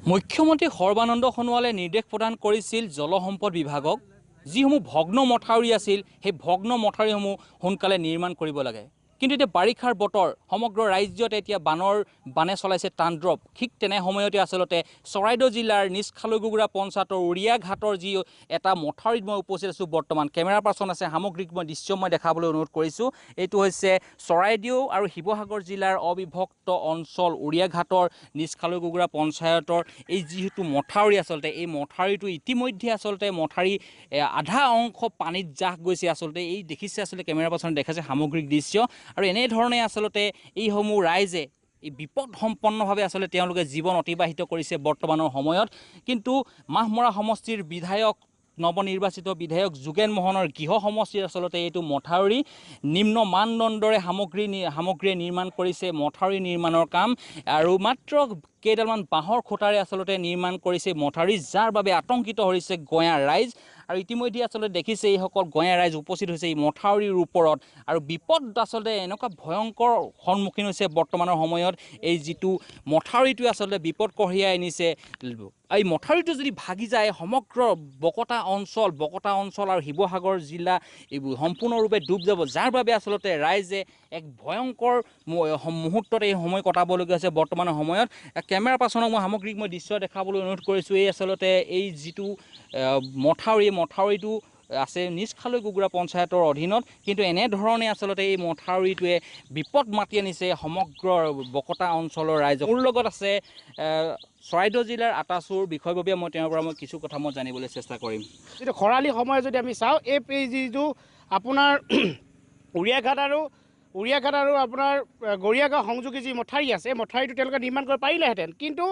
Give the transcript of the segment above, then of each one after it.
মুখ্যমন্ত্ৰী সৰ্বানন্দ সোণোৱালে নিৰ্দেশ প্ৰদান কৰিছিল জলসম্পদ বিভাগক যিসমূহ ভগ্ন মথাউৰি আছিল সেই ভগ্ন মথাউৰিসমূহ সোনকালে নিৰ্মাণ কৰিব লাগে। কিন্তু এতিয়া বাৰিষাৰ বতৰ সমগ্ৰ ৰাজ্যত এতিয়া বানে চলাইছে তাণ্ডৱ। ঠিক তেনে সময়তে আচলতে চৰাইদেউ জিলাৰ নিজ খালৈগুগুৰা পঞ্চায়তৰ উৰিয়া ঘাটৰ যি এটা মথাউৰিত মই উপস্থিত আছোঁ বৰ্তমান। কেমেৰা পাৰ্চন আছে, সামগ্ৰিক মই দৃশ্য মই দেখাবলৈ অনুৰোধ কৰিছোঁ। এইটো হৈছে চৰাইদেউ আৰু শিৱসাগৰ জিলাৰ অবিভক্ত অঞ্চল উৰিয়া ঘাটৰ নিজ খালৈগুগুৰা পঞ্চায়তৰ এই যিহেতু মথাউৰি আচলতে এই মথাউৰিটো ইতিমধ্যে আচলতে মথাউৰি আধা অংশ পানীত জাহ গৈছে। আচলতে এই দেখিছে আচলতে কেমেৰা পাৰ্চনে দেখাইছে সামগ্ৰিক দৃশ্য। আৰু এনেধৰণে আচলতে এইসমূহ ৰাইজে এই বিপদ সম্পন্নভাৱে আচলতে তেওঁলোকে জীৱন অতিবাহিত কৰিছে বৰ্তমানৰ সময়ত। কিন্তু মাহমৰা সমষ্টিৰ বিধায়ক নৱনিৰ্বাচিত বিধায়ক যোগেন মোহনৰ গৃহ সমষ্টিৰ আচলতে এইটো মথাউৰি নিম্ন মানদণ্ডৰে সামগ্ৰীৰে নিৰ্মাণ কৰিছে মথাউৰি নিৰ্মাণৰ কাম। আৰু মাত্ৰ কেইডালমান বাঁহৰ খুঁটাৰে আচলতে নিৰ্মাণ কৰিছে মথাউৰি, যাৰ বাবে আতংকিত হৈছে গঞাৰ ৰাইজ। আৰু ইতিমধ্যে আচলতে দেখিছে এইসকল গঞা ৰাইজ উপস্থিত হৈছে এই মথাউৰিৰ ওপৰত। আৰু বিপদ আচলতে এনেকুৱা ভয়ংকৰ সন্মুখীন হৈছে বৰ্তমানৰ সময়ত। এই যিটো মথাউৰিটোৱে আচলতে বিপদ কঢ়িয়াই আনিছে। এই মথাউৰিটো যদি ভাগি যায় সমগ্ৰ বকতা অঞ্চল আৰু শিৱসাগৰ জিলা এইবোৰ সম্পূৰ্ণৰূপে ডুব যাব, যাৰ বাবে আচলতে ৰাইজে এক ভয়ংকৰ মুহূৰ্তত এই সময় কটাবলগীয়া হৈছে বৰ্তমানৰ সময়ত। কেমেৰা পাৰ্চনক মই সামগ্ৰিক দৃশ্য দেখাবলৈ অনুৰোধ কৰিছোঁ। এই আচলতে এই যিটো মথাউৰিটো আছে নিজ খালৈগুগুৰা পঞ্চায়তৰ অধীনত। কিন্তু এনেধৰণে আচলতে এই মথাউৰিটোৱে বিপদ মাতি আনিছে সমগ্ৰ বকতা অঞ্চলৰ ৰাইজক। মোৰ লগত আছে চৰাইদেউ জিলাৰ আটাচুৰ বিষয়ববীয়া, মই তেওঁৰ পৰা কিছু কথা জানিবলৈ চেষ্টা কৰিম। যিটো খৰালি সময় যদি আমি চাওঁ, এই যিটো আপোনাৰ উৰিয়া ঘাট আৰু আপোনাৰ গৰিয়াগাঁও সংযোগী যি মথাউৰি আছে, এই মথাউৰিটো তেওঁলোকে নিৰ্মাণ কৰিব পাৰিলেহেঁতেন। কিন্তু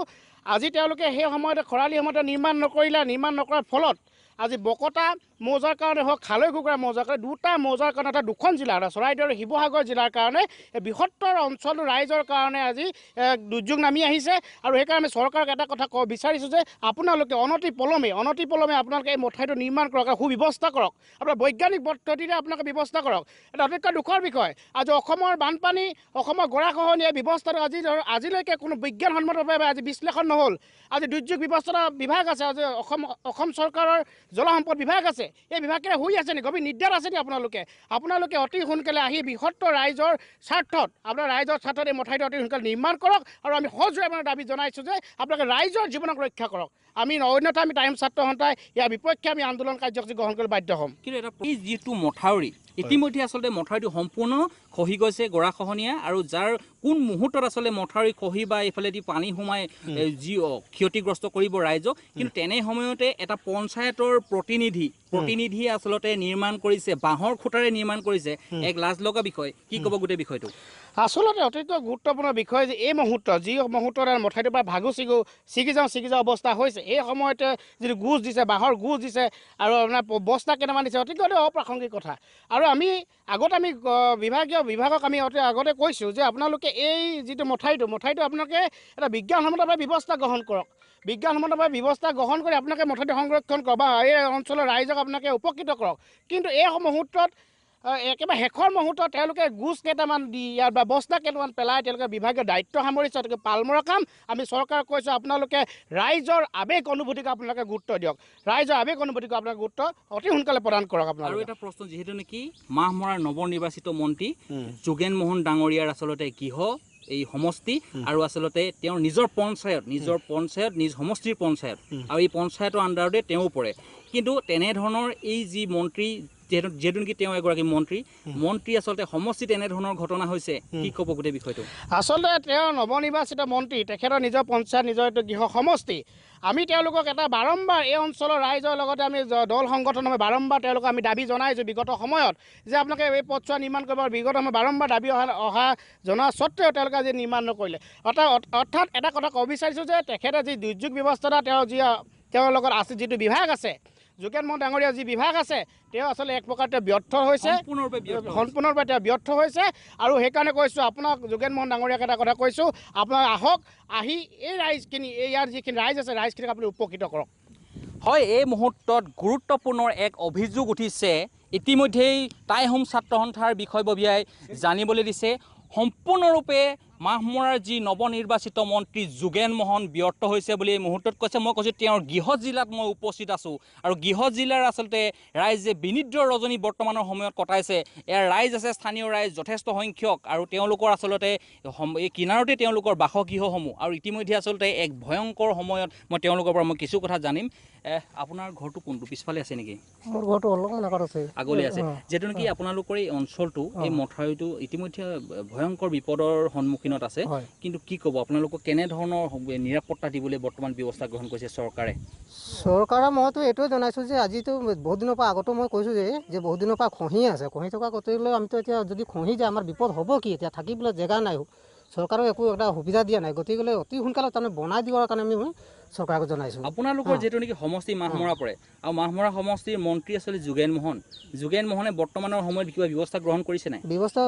আজি তেওঁলোকে সেই সময়তে খৰালি সময়তে নিৰ্মাণ নকৰাৰ ফলত আজি বকতা মৌজাৰ কাৰণে হওক খালৈগুগুৰা মৌজাৰ কাৰণে দুটা মৌজাৰ কাৰণে এটা দুখন জিলা চৰাইদেউ আৰু শিৱসাগৰ জিলাৰ কাৰণে বৃহত্তৰ অঞ্চল ৰাইজৰ কাৰণে আজি দুৰ্যোগ নামি আহিছে। আৰু সেইকাৰণে আমি চৰকাৰক এটা কথা ক'ব বিচাৰিছোঁ যে আপোনালোকে অনতি পলমে আপোনালোকে এই মথাউৰিটো নিৰ্মাণ কৰক, সুব্যৱস্থা কৰক, আপোনাৰ বৈজ্ঞানিক পদ্ধতিৰে আপোনালোকে ব্যৱস্থা কৰক। এটা অতিকৈ দুখৰ বিষয়, আজি অসমৰ বানপানী, অসমৰ গৰাখহনীয়া ব্যৱস্থাটো আজিলৈকে কোনো বিজ্ঞানসন্মতভাৱে আজি বিশ্লেষণ নহ'ল। আজি দুৰ্যোগ ব্যৱস্থাপনা বিভাগ আছে, আজি অসম চৰকাৰৰ জলসম্পদ বিভাগ আছে, এই বিভাগকেইটা শুই আছে নেকি, গভীৰ নিদ্ৰাত আছে নেকি? আপোনালোকে অতি সোনকালে আহি বৃহত্তৰ ৰাইজৰ স্বাৰ্থত এই মথাউৰিটো অতি সোনকালে নিৰ্মাণ কৰক। আৰু আমি সজোৰে আপোনাৰ দাবী জনাইছোঁ যে আপোনালোকে ৰাইজৰ জীৱনক ৰক্ষা কৰক। অন্যথা আমি টাইম ছাত্ৰ সন্থাই ইয়াৰ বিপক্ষে আমি আন্দোলন কাৰ্যসূচী গ্ৰহণ কৰিবলৈ বাধ্য হ'ম। কিন্তু এই যিটো মথাউৰি ইতিমধ্যে আচলতে মথাউৰিটো সম্পূৰ্ণ খহি গৈছে গৰাখহনীয়া, আৰু যাৰ কোন মুহূৰ্তত আচলতে মথাউৰি খহি বা এইফালেদি পানী সোমাই যি ক্ষতিগ্ৰস্ত কৰিব ৰাইজক। কিন্তু তেনে সময়তে এটা পঞ্চায়তৰ প্ৰতিনিধিয়ে আচলতে নিৰ্মাণ কৰিছে, বাঁহৰ খুঁটাৰে নিৰ্মাণ কৰিছে। এক লাজ লগা বিষয়। কি ক'ব গোটেই বিষয়টো? আচলতে অতিকৈ গুৰুত্বপূৰ্ণ বিষয় যে এই মুহূৰ্তত মথাউৰিটোৰ পৰা ছিগি যাওঁ অৱস্থা হৈছে, এই সময়তে যিটো গোজ দিছে, বাঁহৰ গোজ দিছে আৰু আপোনাৰ বস্তা কেইটামান দিছে, অতিকৈ অপ্ৰাসংগিক কথা। আৰু আমি বিভাগক আমি আগতে কৈছোঁ যে আপোনালোকে এই যিটো মথাউৰিটো আপোনালোকে এটা বিজ্ঞানসন্মতভাৱে ব্যৱস্থা গ্ৰহণ কৰক। ব্যৱস্থা গ্ৰহণ কৰি আপোনালোকে মথাউৰিটো সংৰক্ষণ কৰক বা এই অঞ্চলৰ ৰাইজক আপোনালোকে উপকৃত কৰক। কিন্তু এই মুহূৰ্তত একেবাৰে শেষৰ মুহূৰ্তত তেওঁলোকে গোজ কেইটামান দি ইয়াত বা বস্তা কেইটামান পেলাই তেওঁলোকে বিভাগীয় দায়িত্ব সামৰিছে, অতিকৈ পালমৰা কাম। আমি চৰকাৰক কৈছোঁ আপোনালোকে ৰাইজৰ আৱেগ অনুভূতিক আপোনালোকে গুৰুত্ব দিয়ক, আপোনালোকে গুৰুত্ব অতি সোনকালে প্ৰদান কৰক। আৰু এটা প্ৰশ্ন, যিহেতু নেকি মাহমৰাৰ নৱনিৰ্বাচিত মন্ত্ৰী যোগেন মোহন ডাঙৰীয়াৰ আচলতে গৃহ এই সমষ্টি, আৰু আচলতে তেওঁৰ নিজৰ পঞ্চায়ত নিজ সমষ্টিৰ পঞ্চায়ত, আৰু এই পঞ্চায়তৰ আণ্ডাৰতে তেওঁ পৰে। কিন্তু তেনেধৰণৰ এই যি মন্ত্ৰী, যিহেতু নেকি তেওঁ এগৰাকী মন্ত্ৰী আচলতে সমষ্টিত এনেধৰণৰ ঘটনা হৈছে, কি ক'ব গোটেই বিষয়টো? আচলতে তেওঁ নৱনিৰ্বাচিত মন্ত্ৰী, তেখেতৰ নিজৰ পঞ্চায়ত, নিজৰ এইটো গৃহ সমষ্টি। আমি তেওঁলোকক এটা বাৰম্বাৰ এই অঞ্চলৰ ৰাইজৰ লগতে আমি দল সংগঠন বাৰম্বাৰ তেওঁলোকক আমি দাবী জনাইছোঁ বিগত সময়ত যে আপোনালোকে এই পথছোৱা নিৰ্মাণ কৰিব। বিগত সময়ত বাৰম্বাৰ দাবী অহা জনা স্বত্তেও তেওঁলোকে আজি নিৰ্মাণ নকৰিলে। অৰ্থাৎ এটা কথা ক'ব বিচাৰিছোঁ যে তেখেতে যি দুৰ্যোগ ব্যৱস্থাপনা তেওঁৰ লগত আছে, যিটো বিভাগ আছে, যোগেন মোহন ডাঙৰীয়া যি বিভাগ আছে, তেওঁ আচলতে এক প্ৰকাৰ ব্যৰ্থ হৈছে, সম্পূৰ্ণৰূপে তেওঁ ব্যৰ্থ হৈছে। আৰু সেইকাৰণে কৈছোঁ আপোনাক যোগেন মোহন ডাঙৰীয়াক এটা কথা কৈছোঁ, আপোনাক আহি এই ৰাইজখিনি, ইয়াৰ যিখিনি ৰাইজ আছে, ৰাইজখিনিক আপুনি উপকৃত কৰক। হয়, এই মুহূৰ্তত গুৰুত্বপূৰ্ণ এক অভিযোগ উঠিছে। ইতিমধ্যেই টাই হোম ছাত্ৰ সন্থাৰ বিষয়ববীয়াই জানিবলৈ দিছে সম্পূৰ্ণৰূপে মাহমৰাৰ যি নৱনিৰ্বাচিত মন্ত্ৰী যোগেন মহন ব্যৰ্থ হৈছে বুলি এই মুহূৰ্তত কৈছে। মই কৈছোঁ তেওঁৰ গৃহ জিলাত মই উপস্থিত আছোঁ আৰু গৃহ জিলাৰ আচলতে ৰাইজে বিনিদ্ৰ ৰজনী বৰ্তমানৰ সময়ত কটাইছে। ইয়াৰ ৰাইজ আছে, স্থানীয় ৰাইজ যথেষ্ট সংখ্যক আৰু তেওঁলোকৰ আচলতে এই কিনাৰতে তেওঁলোকৰ বাসগৃহসমূহ আৰু ইতিমধ্যে আচলতে এক ভয়ংকৰ সময়ত মই তেওঁলোকৰ পৰা মই কিছু কথা জানিম। আপোনাৰ ঘৰটো কোনটো, পিছফালে আছে নেকি? মোৰ ঘৰটো অলপমান আগত আছে, আগলৈ আছে, যিহেতু নেকি আপোনালোকৰ এই অঞ্চলটো এই মথাউৰিটো ইতিমধ্যে ভয়ংকৰ বিপদৰ সন্মুখীনত আছে। কিন্তু কি ক'ব, আপোনালোকক কেনেধৰণৰ নিৰাপত্তা দিবলৈ বৰ্তমান ব্যৱস্থা গ্ৰহণ কৰিছে চৰকাৰে? চৰকাৰে মইতো এইটোৱে জনাইছোঁ যে আজিতো বহুত দিনৰ পৰা আগতো মই কৈছোঁ যে বহুত দিনৰ পৰা খহি আছে, খহি থকা গতিকে আমিতো এতিয়া যদি খহি যায় আমাৰ বিপদ হ'ব কি? এতিয়া থাকিবলৈ জেগা নাই, চৰকাৰেও একো এটা সুবিধা দিয়া নাই, গতিকে অতি সোনকালে তাৰমানে বনাই দিবৰ কাৰণে আমি চৰকাৰক জনাইছোঁ। আপোনালোকৰ যিহেতু নেকি সমষ্টি মাহমৰা পৰে আৰু মাহমৰা সমষ্টিৰ মন্ত্ৰী আচলতে যোগেন মোহনে বৰ্তমানৰ সময়ত কিবা ব্যৱস্থা গ্ৰহণ কৰিছে নাই? ব্যৱস্থা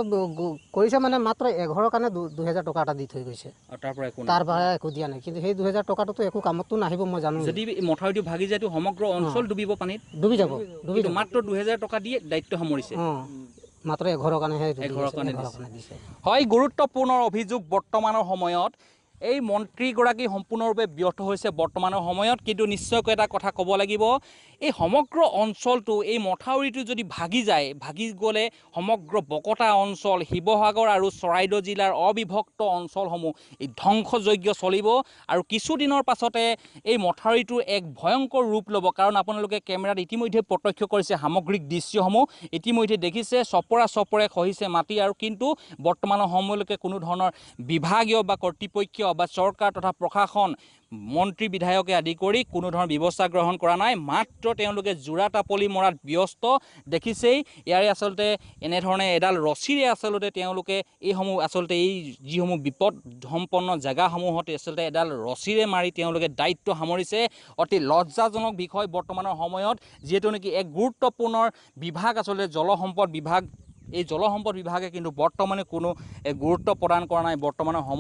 কৰিছে মানে মাত্ৰ এঘৰৰ কাৰণে 2000 টকা এটা দি থৈ গৈছে, আৰু তাৰ পৰা একো দিয়া নাই। কিন্তু সেই 2000 টকাটোতো একো কামতো নাহিব মই জানো। যদি মথাউৰিটো ভাগি যায়তো সমগ্ৰ অঞ্চল ডুবিব পানীত, ডুবি যাব। মাত্ৰ 2000 টকা দিয়ে দায়িত্ব সামৰিছে। মাত্ৰ এঘৰৰ কাৰণেহে দিছে। হয়, গুৰুত্বপূৰ্ণ অভিযোগ বৰ্তমানৰ সময়ত এই মন্ত্ৰীগৰাকী সম্পূৰ্ণৰূপে ব্যৰ্থ হৈছে বৰ্তমানৰ সময়ত। কিন্তু নিশ্চয়কৈ এটা কথা ক'ব লাগিব, এই সমগ্ৰ অঞ্চলটো এই মথাউৰিটো যদি ভাগি যায়, ভাগি গ'লে সমগ্ৰ বকতা অঞ্চল, শিৱসাগৰ আৰু চৰাইদেউ জিলাৰ অবিভক্ত অঞ্চলসমূহ এই ধ্বংসযজ্ঞ চলিব আৰু কিছুদিনৰ পাছতে এই মথাউৰিটোৰ এক ভয়ংকৰ ৰূপ ল'ব। কাৰণ আপোনালোকে কেমেৰাত ইতিমধ্যে প্ৰত্যক্ষ কৰিছে সামগ্ৰিক দৃশ্যসমূহ, ইতিমধ্যে দেখিছে চপৰে খহিছে মাটি আৰু কিন্তু বৰ্তমানৰ সময়লৈকে কোনো ধৰণৰ বিভাগীয় বা কৰ্তৃপক্ষ বা চৰকাৰ তথা প্ৰশাসন, মন্ত্ৰী বিধায়কে আদি কৰি কোনো ধৰণৰ ব্যৱস্থা গ্ৰহণ কৰা নাই। মাত্ৰ তেওঁলোকে জোৰা টাপলি মৰাত ব্যস্ত। দেখিছেই ইয়াৰে আচলতে এনেধৰণে এডাল ৰছীৰে আচলতে তেওঁলোকে এইসমূহ আচলতে এই যিসমূহ বিপদ সম্পন্ন জেগাসমূহত আচলতে এডাল ৰছীৰে মাৰি তেওঁলোকে দায়িত্ব সামৰিছে। অতি লজ্জাজনক বিষয় বৰ্তমানৰ সময়ত, যিহেতু নেকি এক গুৰুত্বপূৰ্ণ বিভাগ আচলতে জলসম্পদ বিভাগ, এই জলসম্পদ বিভাগে কিন্তু বৰ্তমানে কোনো গুৰুত্ব প্ৰদান কৰা নাই বৰ্তমানৰ সময়ত।